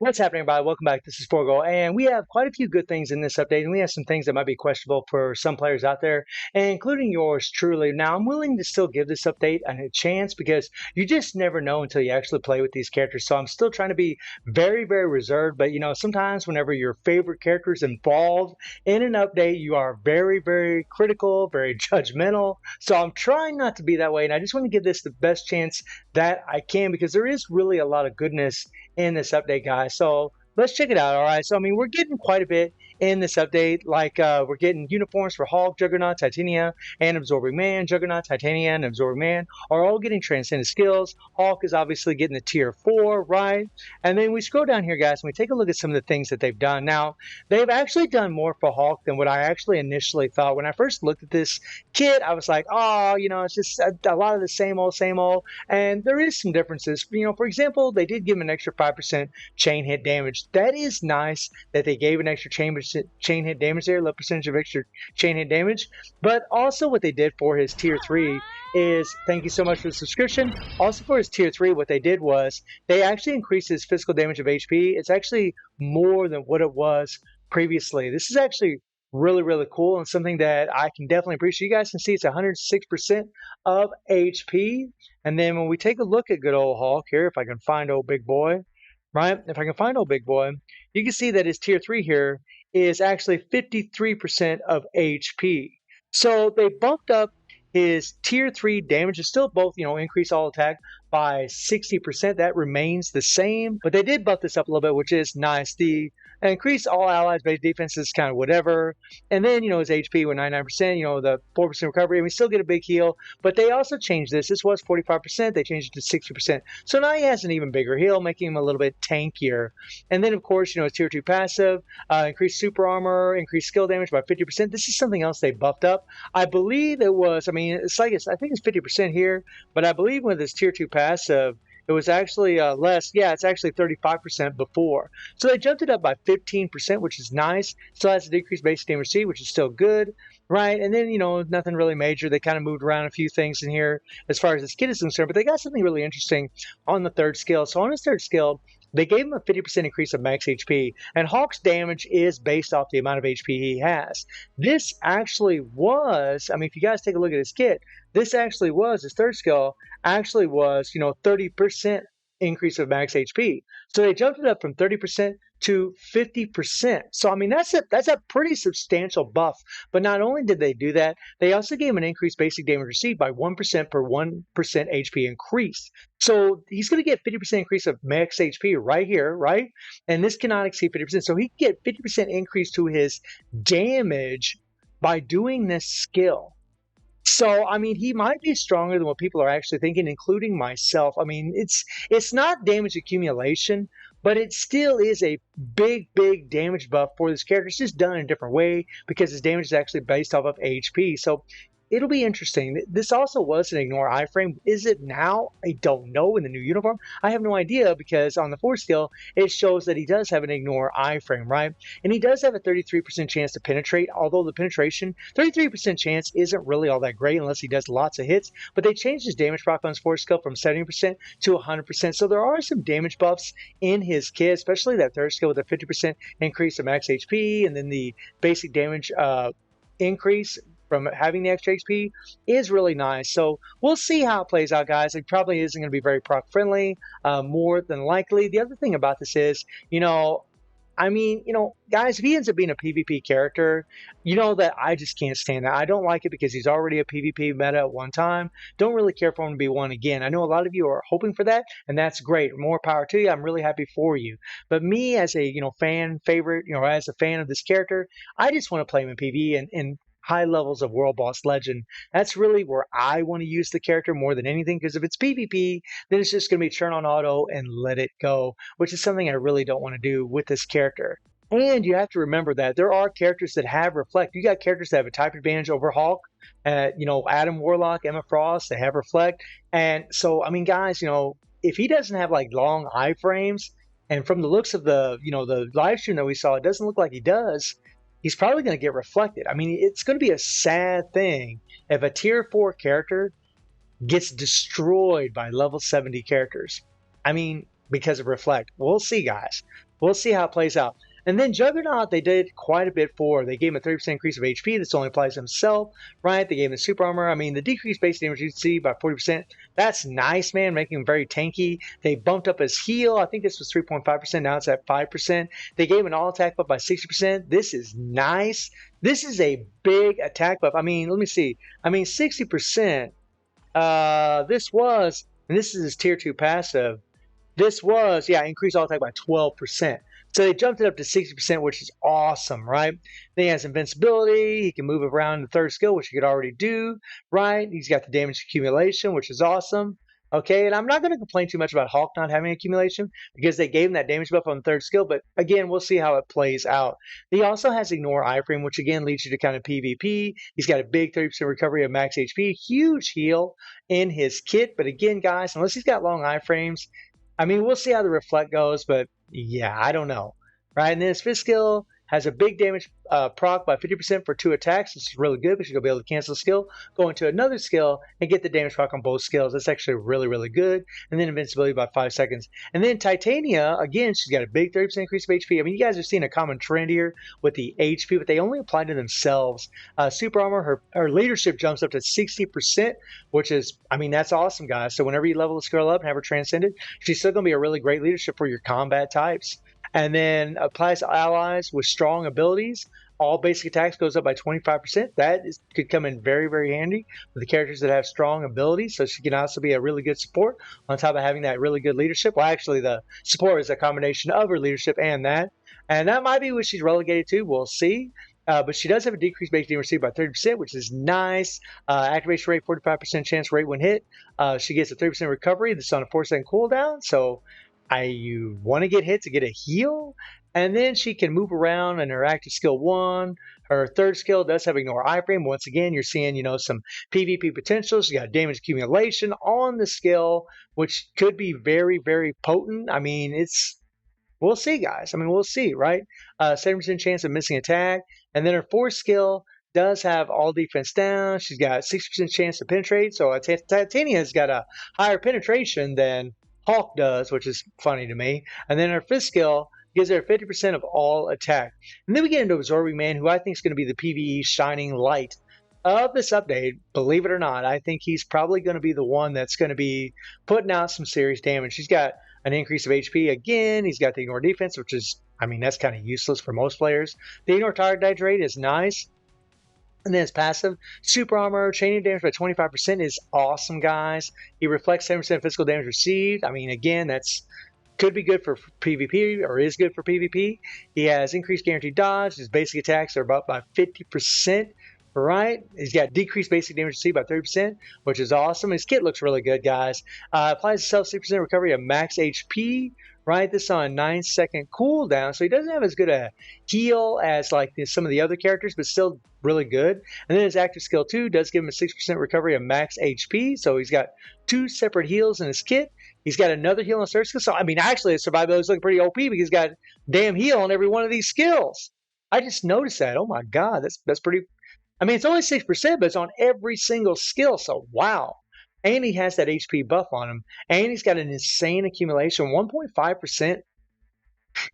What's happening, everybody? Welcome back. This is Gorr, and we have quite a few good things in this update, and we have some things that might be questionable for some players out there, including yours truly. Now, I'm willing to still give this update a chance because you just never know until you actually play with these characters. So I'm still trying to be very, very reserved. But sometimes whenever your favorite character is involved in an update, you are very, very critical, very judgmental. So I'm trying not to be that way, and I just want to give this the best chance that I can because there is really a lot of goodness in this update, guys. So let's check it out. All right. So, I mean, we're getting quite a bit in this update. Like, we're getting uniforms for Hulk, Juggernaut, Titania, and Absorbing Man. Juggernaut, Titania, and Absorbing Man are all getting transcendent skills. Hulk is obviously getting the tier 4, right? And then we scroll down here, guys, and we take a look at some of the things that they've done. Now, they've actually done more for Hulk than what I actually initially thought. When I first looked at this kit, I was like, oh, it's just a lot of the same old, same old. And there is some differences. For example, they did give him an extra 5% chain hit damage. That is nice that they gave an extra chain hit damage there, low percentage of extra chain hit damage. But also what they did for his tier 3 is, thank you so much for the subscription. Also for his tier 3, what they did was they actually increased his physical damage of HP. It's actually more than what it was previously. This is actually really, really cool and something that I can definitely appreciate. You guys can see it's 106% of HP. And then when we take a look at good old Hulk here, if I can find old big boy, right? If I can find old big boy, you can see that his tier 3 here is actually 53% of HP. So they bumped up his tier 3 damage. Is still both, increase all attack by 60%. That remains the same, but they did buff this up a little bit, which is nice. The increase all allies base defense is kind of whatever. And then, his HP with 99%, the 4% recovery. And we still get a big heal, but they also changed this. This was 45%. They changed it to 60%. So now he has an even bigger heal, making him a little bit tankier. And then, of course, his tier 2 passive, increased super armor, increased skill damage by 50%. This is something else they buffed up. I believe it was, it's like, I think it's 50% here, but I believe with his tier 2 passive, it was actually less. Yeah, it's actually 35% before. So they jumped it up by 15%, which is nice. Still has a decreased basic damage C, which is still good, right? And then, nothing really major. They kind of moved around a few things in here as far as this kit is concerned, but they got something really interesting on the third skill. So on his third skill, they gave him a 50% increase of max HP, and Hulk's damage is based off the amount of HP he has. This actually was, if you guys take a look at his kit, this actually was, his third skill actually was, 30% increase of max HP. So they jumped it up from 30% to 50%. So that's a pretty substantial buff. But not only did they do that, they also gave him an increased basic damage received by 1% per 1% HP increase. So he's going to get 50% increase of max HP right here, right? And this cannot exceed 50%. So he can get 50% increase to his damage by doing this skill. So, he might be stronger than what people are actually thinking, including myself. It's not damage accumulation, but it still is a big, big damage buff for this character. It's just done in a different way because his damage is actually based off of HP. So it'll be interesting. This also was an ignore iframe. Is it now? I don't know. In the new uniform, I have no idea because on the 4th skill, it shows that he does have an ignore iframe, right? And he does have a 33% chance to penetrate, although the penetration, 33% chance isn't really all that great unless he does lots of hits. But they changed his damage proc on his 4th skill from 70% to 100%. So there are some damage buffs in his kit, especially that 3rd skill with a 50% increase of max HP, and then the basic damage increase from having the extra HP is really nice. So we'll see how it plays out, guys. It probably isn't going to be very proc friendly, more than likely. The other thing about this is, guys, if he ends up being a PvP character, that I just can't stand that. I don't like it because he's already a PvP meta at one time. Don't really care for him to be one again. I know a lot of you are hoping for that, and that's great. More power to you. I'm really happy for you. But me as a, fan favorite, as a fan of this character, I just want to play him in PvE and high levels of World Boss Legend. That's really where I want to use the character more than anything, because if it's PvP, then it's just going to be turn on auto and let it go, which is something I really don't want to do with this character. And you have to remember that there are characters that have Reflect. You got characters that have a type advantage over Hulk. Adam Warlock, Emma Frost, they have Reflect. And so, guys, if he doesn't have like long iframes, and from the looks of the live stream that we saw, it doesn't look like he does, he's probably going to get reflected. It's going to be a sad thing if a tier 4 character gets destroyed by level 70 characters. Because of Reflect. We'll see, guys. we'll see how it plays out. And then Juggernaut, they did quite a bit for. They gave him a 30% increase of HP. This only applies to himself, right? They gave him the super armor. I mean, the decreased base damage you see by 40%. That's nice, man, making him very tanky. They bumped up his heal. I think this was 3.5%. Now it's at 5%. They gave him an all attack buff by 60%. This is nice. This is a big attack buff. I mean, let me see. I mean, 60%. This was, and this is his tier 2 passive. This was, yeah, increased all attack by 12%. So they jumped it up to 60%, which is awesome, right? Then he has invincibility. He can move around the third skill, which he could already do, right? He's got the damage accumulation, which is awesome. Okay, and I'm not going to complain too much about Hulk not having accumulation because they gave him that damage buff on the third skill, but again, we'll see how it plays out. He also has Ignore Iframe, which again leads you to kind of PvP. He's got a big 30% recovery of max HP, huge heal in his kit, but again, guys, unless he's got long iframes, I mean, we'll see how the reflect goes, but yeah, I don't know. Right, and then his fifth skill has a big damage proc by 50% for 2 attacks. This is really good because you'll be able to cancel a skill, go into another skill, and get the damage proc on both skills. That's actually really, really good. And then invincibility by 5 seconds. And then Titania, again, she's got a big 30% increase of HP. I mean, you guys are seeing a common trend here with the HP, but they only apply to themselves. Super armor, her leadership jumps up to 60%, which is, I mean, that's awesome, guys. So whenever you level this girl up and have her transcended, she's still going to be a really great leadership for your combat types. And then applies to allies with strong abilities. All basic attacks goes up by 25%. Could come in very, very handy for the characters that have strong abilities. So she can also be a really good support on top of having that really good leadership. Well, actually, the support is a combination of her leadership and that. And that might be what she's relegated to. We'll see. But she does have a decreased base damage received by 30%, which is nice. Activation rate, 45% chance rate when hit. She gets a 30% recovery. This is on a 4-second cooldown. So you want to get hit to get a heal, and then she can move around in her active skill 1. Her third skill does have Ignore Iframe. Once again, you're seeing, some PvP potential. She got damage accumulation on the skill, which could be very, very potent. I mean, we'll see, guys. I mean, we'll see, right? 7% chance of missing attack, and then her fourth skill does have all defense down. She's got 60% chance to penetrate, so Titania's got a higher penetration than Hulk does, which is funny to me. And then her fifth skill gives her 50% of all attack. And then we get into Absorbing Man, who I think is going to be the PvE shining light of this update. Believe it or not, I think he's probably going to be the one that's going to be putting out some serious damage. He's got an increase of HP again. He's got the Ignore Defense, which is, I mean, that's kind of useless for most players. The Ignore Target Dodge rate is nice. And then his passive, super armor, chaining damage by 25% is awesome, guys. He reflects 7% physical damage received. I mean, again, could be good for PvP, or is good for PvP. He has increased guaranteed dodge. His basic attacks are up by 50%, right? He's got decreased basic damage received by 30%, which is awesome. His kit looks really good, guys. Applies itself 6% recovery of max HP. Right, this is on a 9-second cooldown, so he doesn't have as good a heal as like some of the other characters, but still really good. And then his active skill 2 does give him a 6% recovery of max HP, so he's got 2 separate heals in his kit. He's got another heal on his third skill, so I mean, actually, his survivability is looking pretty OP because he's got damn heal on every one of these skills. I just noticed that. Oh my god, that's pretty. I mean, it's only 6%, but it's on every single skill, so wow. And he has that HP buff on him. And he's got an insane accumulation. 1.5%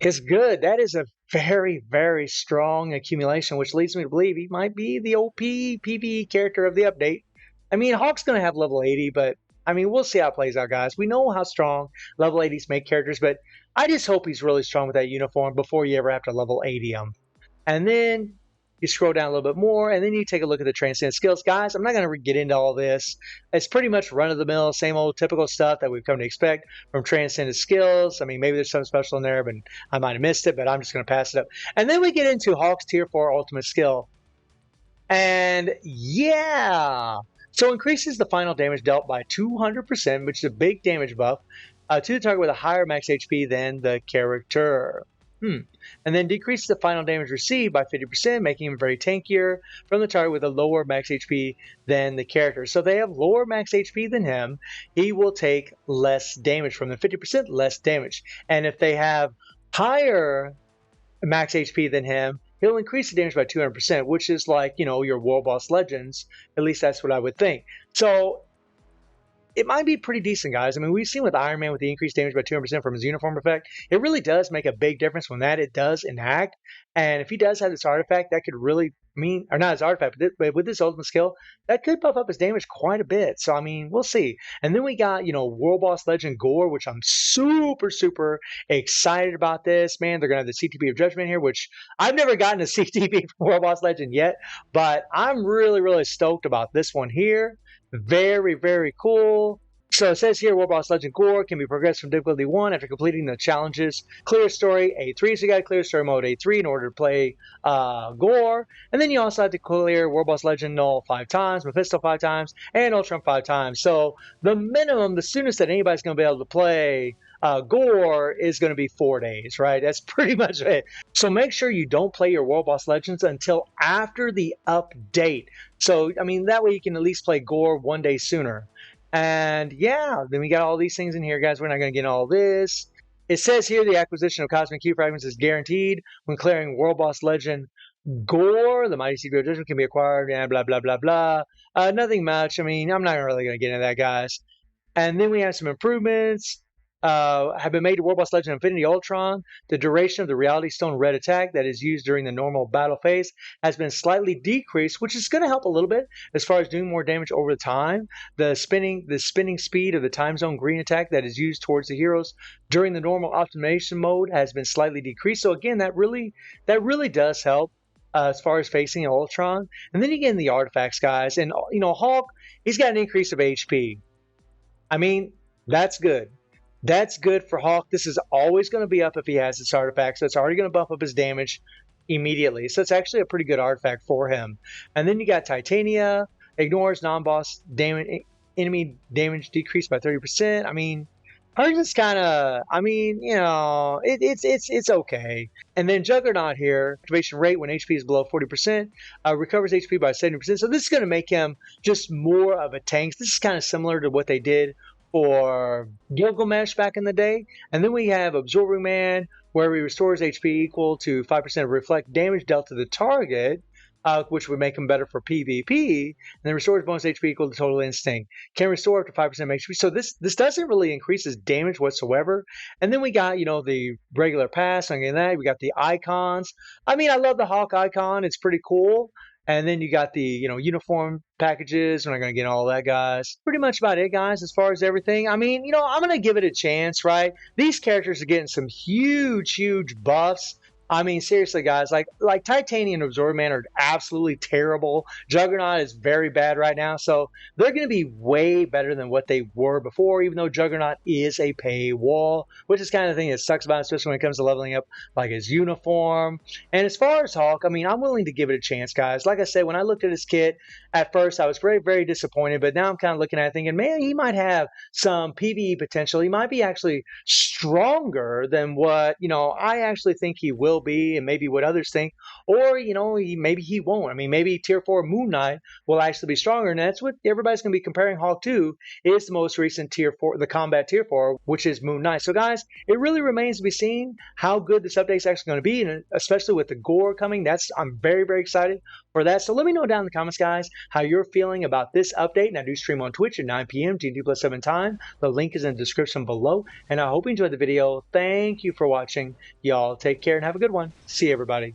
is good. That is a very, very strong accumulation, which leads me to believe he might be the OP PvE character of the update. I mean, Hawk's going to have level 80, but I mean, we'll see how it plays out, guys. We know how strong level 80s make characters, but I just hope he's really strong with that uniform before you ever have to level 80 him. And then you scroll down a little bit more, and then you take a look at the Transcendent skills. Guys, I'm not going to get into all this. It's pretty much run-of-the-mill, same old typical stuff that we've come to expect from Transcendent skills. I mean, maybe there's something special in there, but I might have missed it, but I'm just going to pass it up. And then we get into Hulk's Tier 4 Ultimate Skill. And yeah! So increases the final damage dealt by 200%, which is a big damage buff, to the target with a higher max HP than the character. And then decreases the final damage received by 50%, making him very tankier from the target with a lower max HP than the character. So if they have lower max HP than him, he will take less damage from them, 50% less damage. And if they have higher max HP than him, he'll increase the damage by 200%, which is like, your World Boss Legends. At least that's what I would think. So it might be pretty decent, guys. I mean, we've seen with Iron Man with the increased damage by 200% from his uniform effect, it really does make a big difference when that it does enact. And if he does have this artifact, that could really mean, or not his artifact, but with this ultimate skill, that could buff up his damage quite a bit. So, I mean, we'll see. And then we got, World Boss Legend Gorr, which I'm super, super excited about this. Man, they're going to have the CTB of Judgment here, which I've never gotten a CTB from World Boss Legend yet, but I'm really, really stoked about this one here. Very, very cool. So it says here, World Boss Legend Gorr can be progressed from difficulty 1 after completing the challenges. Clear story A3, so you got to clear story mode A3 in order to play Gorr. And then you also have to clear World Boss Legend Null 5 times, Mephisto 5 times, and Ultron 5 times. So the minimum, the soonest that anybody's going to be able to play Gorr is going to be 4 days, right? That's pretty much it. So make sure you don't play your World Boss Legends until after the update. So, I mean, that way you can at least play Gorr 1 day sooner. And yeah, then we got all these things in here, guys. We're not going to get all this. It says here the acquisition of Cosmic Q fragments is guaranteed when clearing World Boss Legend Gorr. The Mighty Secret Edition can be acquired, and blah, blah, blah, blah. Nothing much. I mean, I'm not really going to get into that, guys. And then we have some improvements. Have been made to World Boss Legend Infinity Ultron. The duration of the Reality Stone red attack that is used during the normal battle phase has been slightly decreased, which is going to help a little bit as far as doing more damage over the time. The spinning speed of the time zone green attack that is used towards the heroes during the normal optimization mode has been slightly decreased. So again, that really does help as far as facing Ultron. And then you get in the artifacts, guys, and Hulk, he's got an increase of HP. I mean, that's good. That's good for Hulk. This is always going to be up if he has this artifact, so it's already going to buff up his damage immediately. So it's actually a pretty good artifact for him. And then you got Titania, ignores non-boss enemy damage decreased by 30%. I mean, hers is kind of, it's okay. And then Juggernaut here, activation rate when HP is below 40%, recovers HP by 70%. So this is going to make him just more of a tank. This is kind of similar to what they did for Gilgamesh back in the day. And then we have Absorbing Man, where he restores HP equal to 5% of reflect damage dealt to the target, which would make him better for PvP. And then restores bonus HP equal to total instinct. Can restore up to 5% HP. So this doesn't really increase his damage whatsoever. And then we got, the regular pass. Other than that, we got the icons. I mean, I love the Hawk icon. It's pretty cool. And then you got the, uniform packages. We're not going to get all that, guys. Pretty much about it, guys, as far as everything. I mean, I'm going to give it a chance, right? These characters are getting some huge, huge buffs. I mean, seriously, guys, like Titania and Absorb Man are absolutely terrible. Juggernaut is very bad right now. So they're going to be way better than what they were before, even though Juggernaut is a paywall, which is kind of the thing that sucks about it, especially when it comes to leveling up like his uniform. And as far as Hulk, I mean, I'm willing to give it a chance, guys. Like I said, when I looked at his kit, at first I was very, very disappointed, but now I'm kind of looking at it thinking, man, he might have some PvE potential. He might be actually stronger than what, I actually think he will be, and maybe what others think, or maybe he won't. I mean, maybe tier 4 Moon Knight will actually be stronger, and that's what everybody's going to be comparing Hulk to, is the most recent tier 4, the combat tier 4, which is Moon Knight. So guys, it really remains to be seen how good this update is actually going to be, and especially with the Gorr coming, I'm very, very excited for that. So let me know down in the comments, guys, how you're feeling about this update. And I do stream on Twitch at 9 p.m. GMT+7 time. The link is in the description below, and I hope you enjoyed the video. Thank you for watching. Y'all take care and have a good one. See you, everybody.